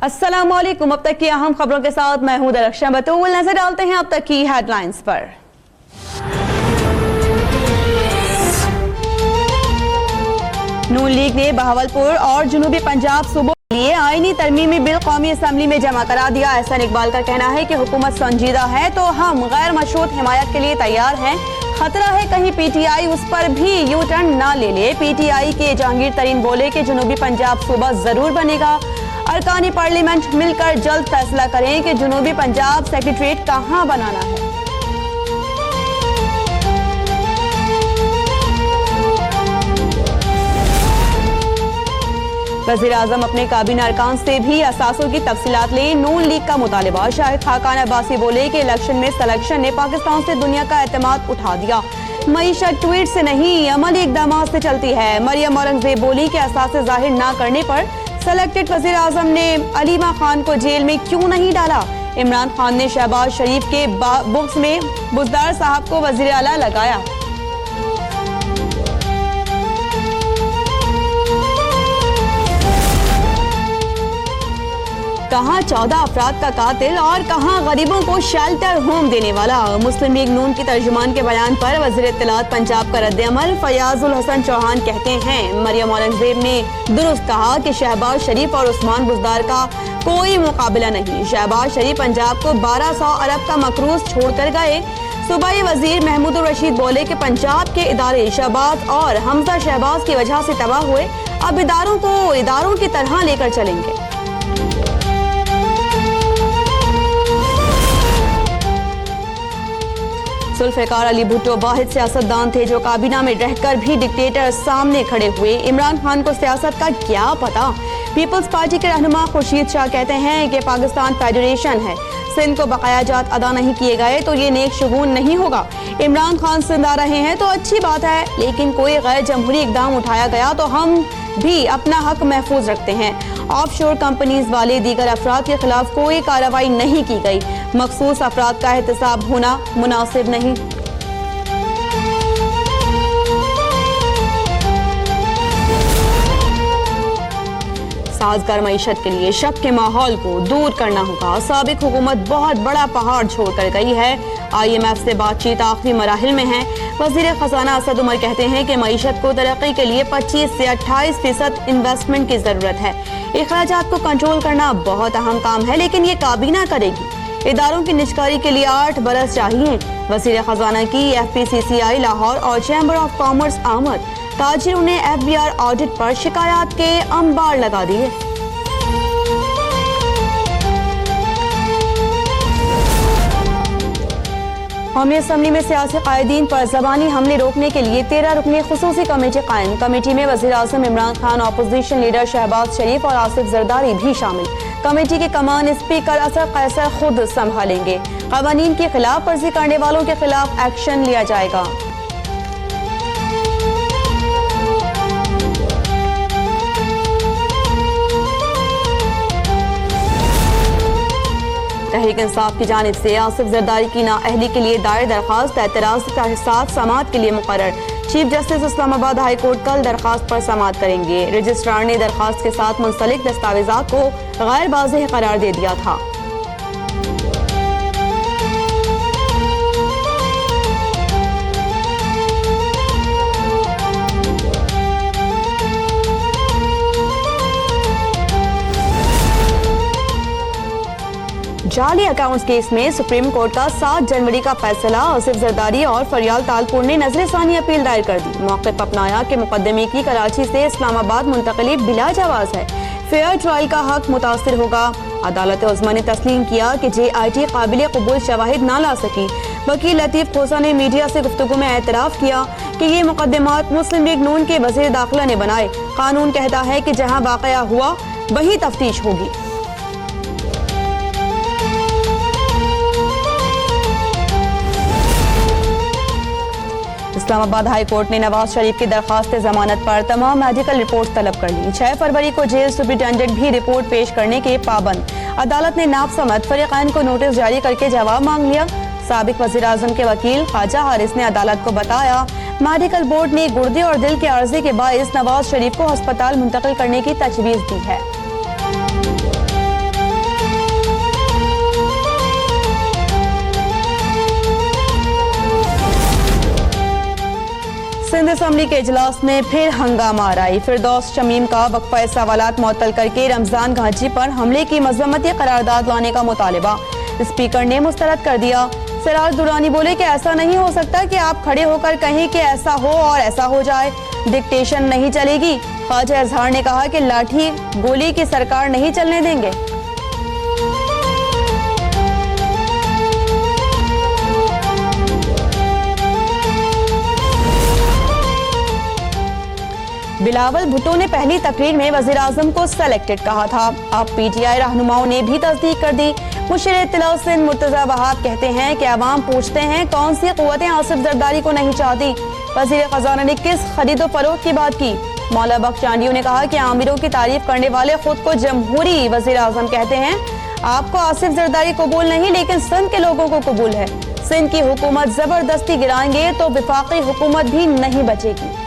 अस्सलामुअलैकुम। अब तक की अहम खबरों के साथ मैं हूं दरख्शां बतूल। नजर डालते हैं अब तक की हेडलाइंस पर। नून लीग ने बहावलपुर और जुनूबी पंजाब सूबों के लिए आईनी तरमीमी बिल कौमी असम्बली में जमा करा दिया। एहसान इकबाल का कहना है कि हुकूमत संजीदा है तो हम गैर मशरूत हिमायत के लिए तैयार हैं। खतरा है कहीं पीटीआई उस पर भी यू टर्न ना ले ले। पीटीआई के जहांगीर तरीन बोले कि जुनूबी पंजाब सूबा जरूर बनेगा। अरकानी पार्लियामेंट मिलकर जल्द फैसला करें कि जुनूबी पंजाब सेक्रेटरीट कहां बनाना है। वज़ीर आज़म अपने काबीना अरकान से भी असासों की तफसीलात ले। नून लीग का मुतालिबा। शाहिद खाकान अब्बासी बोले कि इलेक्शन में सिलेक्शन ने पाकिस्तान से दुनिया का एतमाद उठा दिया। मईशत ट्वीट से नहीं अमली इक़दामात से चलती है। मरियम औरंगजेब बोली कि असासे जाहिर ना करने पर सेलेक्टेड वज़ीर आज़म ने अलीमा खान को जेल में क्यों नहीं डाला। इमरान खान ने शहबाज शरीफ के बुक्स में बुज़दार साहब को वज़ीर आला लगाया। कहां 14 अफराद का कातिल और कहां गरीबों को शेल्टर होम देने वाला। मुस्लिम लीग नून की तर्जुमान के बयान पर वज़ीर इत्तलात पंजाब का रद्द-ए-अमल। फयाजुल हसन चौहान कहते हैं मरियम औरंगजेब ने दुरुस्त कहा कि शहबाज शरीफ और उस्मान बुज़दार का कोई मुकाबला नहीं। शहबाज शरीफ पंजाब को 1200 अरब का मकरूज छोड़कर गए। सूबाई वजीर महमूद रशीद बोले कि पंजाब के इदारे शहबाज और हमजा शहबाज की वजह से तबाह हुए, अब इदारों को इदारों की तरह लेकर चलेंगे। जुल्फ़िकार अली भुट्टो वाहिद सियासतदान थे जो काबीना में रहकर भी डिक्टेटर सामने खड़े हुए। इमरान खान को सियासत का क्या पता। पीपल्स पार्टी के रहनुमा खुर्शीद शाह कहते हैं कि पाकिस्तान फेडरेशन है, सिंध को बकाया जात अदा नहीं किए गए तो ये नेक शुगून नहीं होगा। इमरान खान सिंध आ रहे हैं तो अच्छी बात है, लेकिन कोई गैर जमहूरी इकदाम उठाया गया तो हम भी अपना हक महफूज रखते हैं। ऑफशोर कंपनीज वाले दीगर अफराद के खिलाफ कोई कार्रवाई नहीं की गई। मखसूस अफराद का एहतसाब होना मुनासिब नहीं। साजगार मईशत के लिए शक के माहौल को दूर करना होगा। साबिक हुकूमत बहुत बड़ा पहाड़ छोड़कर गई है। IMF से बातचीत आखिरी मराहिल में है। वजीर खजाना असद उमर कहते हैं कि मईशत को तरक्की के लिए 25 से 28% इन्वेस्टमेंट की जरूरत है। अखराजात को कंट्रोल करना बहुत अहम काम है, लेकिन ये काबीना करेगी। इदारों की निजकारी के लिए 8 बरस चाहिए। वजीर खजाना की FPCCI लाहौर और चैम्बर ऑफ कॉमर्स आमद। ताजिरों ने FBR ऑडिट पर शिकायत के अंबार लगा दिए। कौमी असम्बली में सियासी कायदीन पर ज़बानी हमले रोकने के लिए 13 रुकनी खुसूसी कमेटी कायम। कमेटी में वज़ीर आज़म इमरान खान, अपोजिशन लीडर शहबाज शरीफ और आसिफ जरदारी भी शामिल। कमेटी की कमान स्पीकर असद कैसर खुद संभालेंगे। क़वानीन की खिलाफ वर्जी करने वालों के खिलाफ एक्शन लिया जाएगा। तहरीक इंसाफ की जानिब से आसिफ जरदारी की नाअहली के लिए दायर दरखास्त एतराज़ के साथ समाअत के लिए मुकर्रर। Chief justice Islamabad high court कल दरखास्त पर समाअत करेंगे। रजिस्ट्रार ने दरखास्त के साथ मुंसलिक दस्तावेजात को गैर वाज़ेह करार दे दिया था। जाली अकाउंट्स केस में सुप्रीम कोर्ट का 7 जनवरी का फैसला। आसिफ जरदारी और फरियाल तालपुर ने नजरसानी अपील दायर कर दी। मौक़िफ़ अपनाया कि मुकदमे की कराची से इस्लामाबाद मुंतक़िली बिला जवाज़ है। फेयर ट्रायल का हक मुतासिर होगा। अदालत उज़्मा ने तस्लीम किया कि JIT काबिल कबूल शवाहिद ना ला सकी। वकील लतीफ़ खोसा ने मीडिया से गुफ्तगू में एतराफ़ किया कि ये मुकदमात मुस्लिम लीग नून के वज़ीर दाखिला ने बनाए। कानून कहता है कि जहाँ वाक़या हुआ वही तफ्तीश होगी। इस्लामाबाद हाई कोर्ट ने नवाज शरीफ की दरखास्त जमानत पर तमाम मेडिकल रिपोर्ट तलब कर ली। 6 फरवरी को जेल सुप्रिंटेंडेंट भी रिपोर्ट पेश करने के पाबंद। अदालत ने नाब समत फरीक़ैन को नोटिस जारी करके जवाब मांग लिया। साबिक वज़ीर आज़म के वकील ख्वाजा हारिस ने अदालत को बताया मेडिकल बोर्ड ने गुर्दे और दिल के अर्जे के बाइस नवाज शरीफ को अस्पताल मुंतकिल करने की तजवीज़ दी है। असम्बली के इजलास में फिर हंगामा आई। फिरदौस शमीम का वक्फा सवालात मुअत्तल करके रमजान घाटी पर हमले की मजम्मती करारदाद लाने का मुतालिबा स्पीकर ने मुस्तरद कर दिया। सिराज दुरानी बोले कि ऐसा नहीं हो सकता कि आप खड़े होकर कहें कि ऐसा हो और ऐसा हो जाए, डिक्टेशन नहीं चलेगी। ख्वाजा अजहर ने कहा कि लाठी गोली की सरकार नहीं चलने देंगे। बिलावल भुट्टो ने पहली तकरीर में वजीर आजम को सेलेक्टेड कहा था। अब पीटीआई रहनुमाओं ने भी तस्दीक कर दी। मुशीर इत्तला सिंध मुर्तजा वहाब कहते हैं कि अवाम पूछते हैं कौन सी कुव्वतें आसिफ जरदारी को नहीं चाहती। वजीर खजाना ने किस खरीदो फरोख्त की बात की। मौला बख्श आंडियो ने कहा कि आमिरों की तारीफ करने वाले खुद को जमहूरी वजीर आजम कहते हैं। आपको आसिफ जरदारी कबूल नहीं, लेकिन सिंध के लोगों को कबूल है। सिंध की हुकूमत जबरदस्ती गिराएंगे तो विफाकी हुकूमत भी नहीं बचेगी।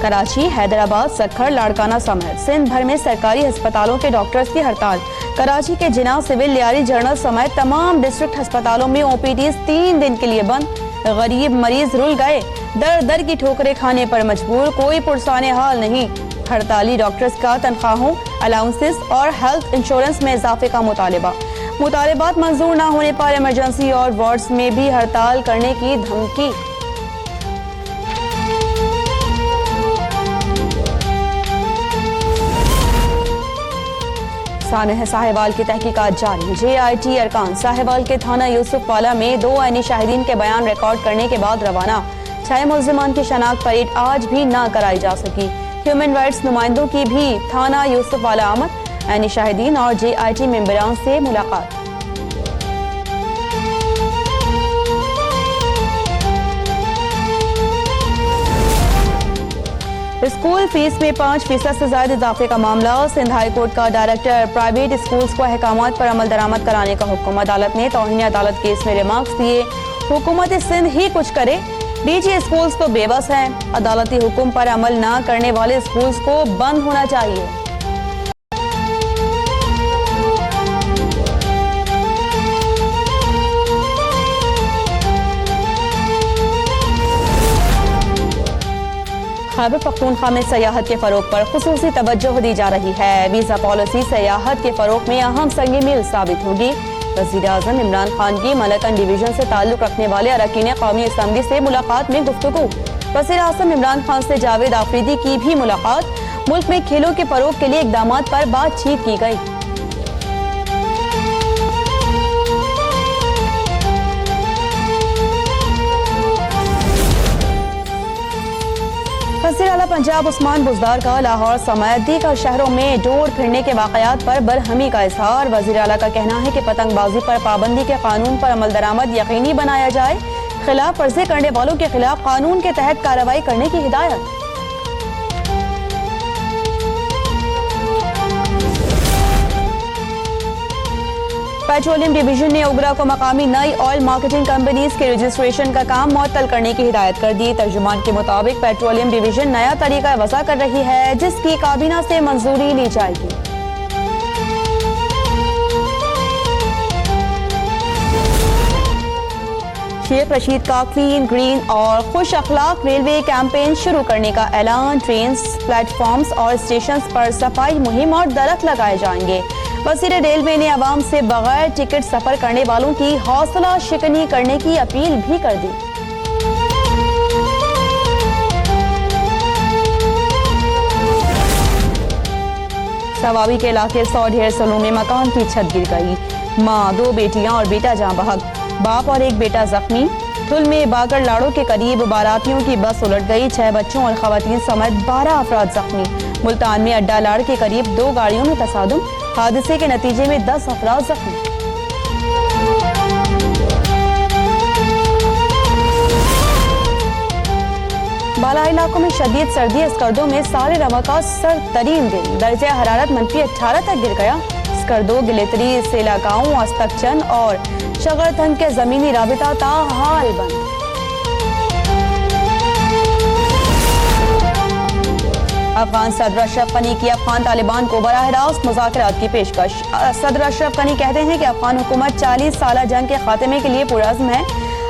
कराची, हैदराबाद, सक्खर, लाड़काना समेत सिंध भर में सरकारी अस्पतालों के डॉक्टर्स की हड़ताल। कराची के जिना, सिविल, लियारी, जनरल समेत तमाम डिस्ट्रिक्ट अस्पतालों में ओपीडीज 3 दिन के लिए बंद। गरीब मरीज रुल गए, दर दर की ठोकरें खाने पर मजबूर, कोई पुरसाने हाल नहीं। हड़ताली डॉक्टर्स का तनख्वाहों, अलाउंसेस और हेल्थ इंश्योरेंस में इजाफे का मुतालिबात मंजूर न होने पर इमरजेंसी और वार्ड्स में भी हड़ताल करने की धमकी। सानह साहिवाल की तहकीकात जारी। JIT अरकान साहिवाल के थाना यूसुफ वाला में 2 ऐनी शाहिदीन के बयान रिकॉर्ड करने के बाद रवाना। 6 मुल्जिमान की शनाख्त परेड आज भी ना कराई जा सकी। ह्यूमन राइट्स नुमाइंदों की भी थाना यूसुफ वाला आमद। ऐनी शाहिदीन और JIT मेंबरान से मुलाकात। स्कूल फीस में 5% से ज्यादा इजाफे का मामला। सिंध हाई कोर्ट का डायरेक्टर प्राइवेट स्कूल्स को अहकामात पर अमल दरामद कराने का हुक्म। अदालत ने तौहीन अदालत केस में रिमार्क्स दिए। हुकूमत सिंध ही कुछ करे, DG स्कूल्स तो बेबस हैं। अदालती हुक्म पर अमल न करने वाले स्कूल्स को बंद होना चाहिए। खैबर पख्तूनख्वा में सयाहत के फरोग पर खुसूसी तवज्जो दी जा रही है। वीजा पॉलिसी सयाहत के फरोग में अहम संग मील साबित होगी। वज़ीर आज़म इमरान खान की मलकन डिवीजन से ताल्लुक रखने वाले अरकान कौमी असम्बली से मुलाकात में गुफ्तगू। वज़ीर आज़म इमरान खान से जावेद आफरीदी की भी मुलाकात। मुल्क में खेलों के फरोग के लिए इकदामात पर बातचीत की गई। वज़ीर आला पंजाब उस्मान बुज़दार का लाहौर समेत दीगर शहरों में डोर फिरने के वाक़यात पर बरहमी का इज़हार। वज़ीर आला का कहना है कि पतंगबाजी पर पाबंदी के कानून पर अमल दरामद यकीनी बनाया जाए। खिलाफ वर्जी करने वालों के खिलाफ कानून के तहत कार्रवाई करने की हिदायत। पेट्रोलियम डिवीजन ने ओगरा को मकामी नई ऑयल मार्केटिंग कंपनीज के रजिस्ट्रेशन का काम मुअत्तल करने की हिदायत कर दी। तर्जुमान के मुताबिक पेट्रोलियम डिवीजन नया तरीका वज़ा कर रही है जिसकी काबीना से मंजूरी ली जाएगी। शेख रशीद का क्लीन, ग्रीन और खुश अखलाक रेलवे कैंपेन शुरू करने का ऐलान। ट्रेन, प्लेटफॉर्म्स और स्टेशन पर सफाई मुहिम और दरख्त लगाए जाएंगे। वज़ीर रेलवे ने आवाम से बगैर टिकट सफर करने वालों की हौसला शिकनी करने की अपील भी कर दी। सवाबी के इलाके 100 ढेर सलों में मकान की छत गिर गई। माँ, 2 बेटियां और बेटा जाँ बहक, बाप और एक बेटा जख्मी। धुल में बागर लाड़ो के करीब बारातियों की बस उलट गई। 6 बच्चों और खवातीन समेत 12 अफराद जख्मी। मुल्तान में अड्डा लाड़ के करीब 2 गाड़ियों में तसादुम। हादसे के नतीजे में 10 अफराद जख्मी। बाला इलाकों में शदीद सर्दी। स्कर्दो में सारे रवा का सरतरीन दिन। दर्जे हरारत -18 तक गिर गया। स्कर्दो, गिलेतरी, सेला गांव, अस्तकचंद और शगरथंग के जमीनी राबिता ताहाल बंद। अफगान सदर अशरफ गनी की अफगान तालिबान को बराह रास्त मुज़ाकरात की पेशकश। सदर अशरफ गनी कहते हैं कि अफगान हुकूमत 40 साल जंग के खात्मे के लिए पुरअज़्म है।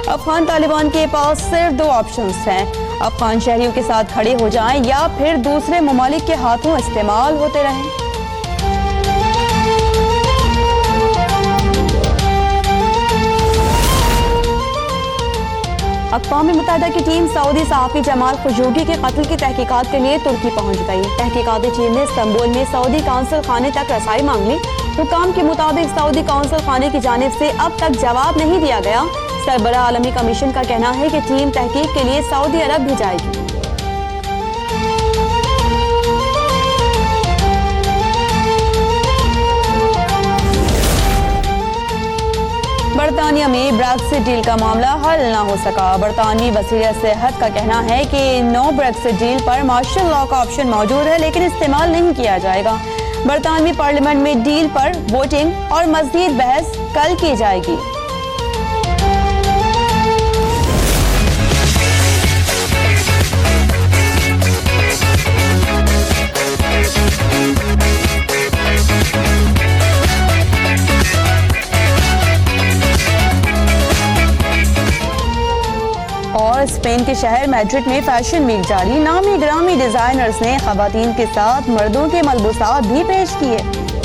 अफगान तालिबान के पास सिर्फ 2 ऑप्शंस हैं, अफगान शहरियों के साथ खड़े हो जाएं या फिर दूसरे ममालिक के हाथों इस्तेमाल होते रहें। अक़वाम मुत्तहिदा की टीम सऊदी सहाफ़ी जमाल खशोगी के कत्ल की तहकीकात के लिए तुर्की पहुंच गई। तहकीकाती टीम ने इस्तांबुल में सऊदी काउंसिल खाने तक रसाई मांग ली। हुकाम के मुताबिक सऊदी काउंसिल खाने की जानिब से अब तक जवाब नहीं दिया गया। सरबराह आलमी कमीशन का कहना है कि टीम तहकीक के लिए सऊदी अरब भी जाएगी। बरतानिया में ब्रेक्सिट डील का मामला हल न हो सका। बरतानवी वज़ीर सेहत का कहना है कि नो ब्रेक्सिट डील पर मार्शल लॉ का ऑप्शन मौजूद है, लेकिन इस्तेमाल नहीं किया जाएगा। बरतानवी पार्लियामेंट में डील पर वोटिंग और मज़ीद बहस कल की जाएगी। और स्पेन के शहर मैड्रिड में फैशन वीक जारी। नामी ग्रामी डिजाइनर्स ने खवातीन के साथ मर्दों के मलबूसात भी पेश किए।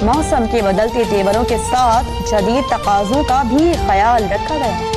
मौसम के बदलते तेवरों के साथ जदीद तकाज़ों का भी ख्याल रखा गया।